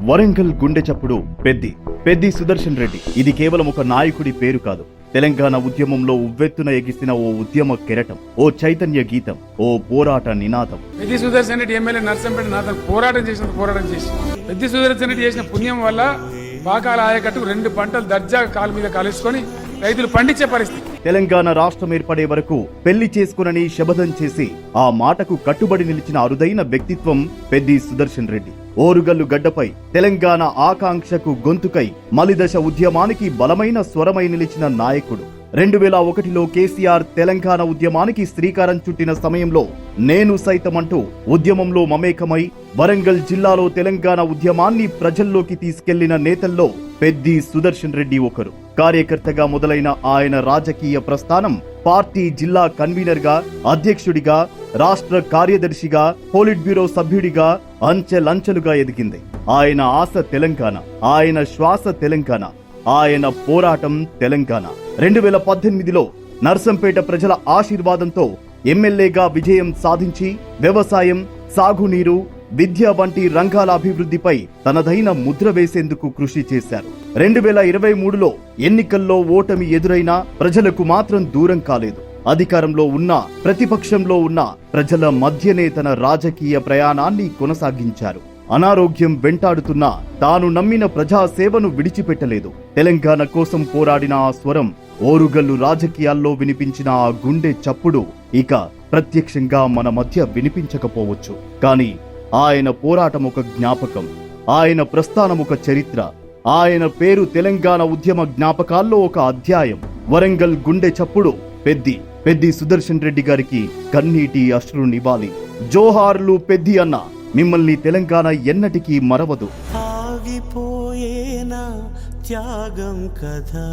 వరంగల్ గుండె చప్పుడు పెద్ది సుదర్శన్ రెడ్డి. ఇది కేవలం ఒక నాయకుడి పేరు కాదు. తెలంగాణ ఉద్యమంలో ఉవ్వెత్తున ఎగిసిన ఓ ఉద్యమ కెరటం, ఓ చైతన్య గీతం, ఓ పోరాట నినాదం. పెద్ది సుదర్శన్ రెడ్డి ఎమ్మెల్యే నర్సంపేట నాతో పోరాటం చేసి పెద్ది సుదర్శన్ రెడ్డి చేసిన పుణ్యం వల్ల బాకాల ఆయకట్టు 2 పంటలు దర్జాగా కాలు మీద కాలేసుకొని రైతులు పండించే పరిస్థితి. తెలంగాణ రాష్ట్రం ఏర్పడే వరకు పెళ్లి చేసుకునని శపథం చేసి ఆ మాటకు కట్టుబడి నిలిచిన అరుదైన వ్యక్తిత్వం పెద్ది సుదర్శన్ రెడ్డి. ఓరుగల్లు గడ్డపై తెలంగాణ ఆకాంక్షకు గొంతుకై మలిదశ ఉద్యమానికి బలమైన స్వరమై నిలిచిన నాయకుడు. 2001లో కేసీఆర్ తెలంగాణ ఉద్యమానికి శ్రీకారం చుట్టిన సమయంలో నేను సైతమంటూ ఉద్యమంలో మమేకమై వరంగల్ జిల్లాలో తెలంగాణ ఉద్యమాన్ని ప్రజల్లోకి తీసుకెళ్లిన నేతల్లో పెద్ది సుదర్శన్ రెడ్డి ఒకరు. కార్యకర్తగా మొదలైన ఆయన రాజకీయ ప్రస్థానం పార్టీ జిల్లా కన్వీనర్ గా, అధ్యక్షుడిగా, రాష్ట్ర కార్యదర్శిగా, పోలిట్ బ్యూరో సభ్యుడిగా అంచెలంచెలుగా ఎదిగింది. ఆయన ఆశ తెలంగాణ, ఆయన శ్వాస తెలంగాణ, ఆయన పోరాటం తెలంగాణ. 2018లో నర్సంపేట ప్రజల ఆశీర్వాదంతో ఎమ్మెల్యేగా విజయం సాధించి వ్యవసాయం, సాగునీరు, విద్య వంటి రంగాల అభివృద్ధిపై తనదైన ముద్ర వేసేందుకు కృషి చేశారు. 2023లో ఎన్నికల్లో ఓటమి ఎదురైనా ప్రజలకు మాత్రం దూరం కాలేదు. అధికారంలో ఉన్నా ప్రతిపక్షంలో ఉన్నా ప్రజల మధ్యనే తన రాజకీయ ప్రయాణాన్ని కొనసాగించారు. అనారోగ్యం వెంటాడుతున్నా తాను నమ్మిన ప్రజాసేవను విడిచిపెట్టలేదు. తెలంగాణ కోసం పోరాడిన ఆ స్వరం, ఓరుగల్లు రాజకీయాల్లో వినిపించిన ఆ గుండె చప్పుడు ఇక ప్రత్యక్షంగా మన మధ్య వినిపించకపోవచ్చు. కానీ ఆయన పోరాటం ఒక జ్ఞాపకం, ఆయన ప్రస్థానం ఒక చరిత్ర, ఆయన పేరు తెలంగాణ ఉద్యమ జ్ఞాపకాల్లో ఒక అధ్యాయం. వరంగల్ గుండె చప్పుడు పెద్ది సుదర్శన్ రెడ్డి గారికి కన్నీటి అశ్రునివ్వాలి. జోహార్లు పెద్ది అన్న, మిమ్మల్ని తెలంగాణ ఎన్నటికీ మరవదు. ఆగిపోయేనా త్యాగం కదా.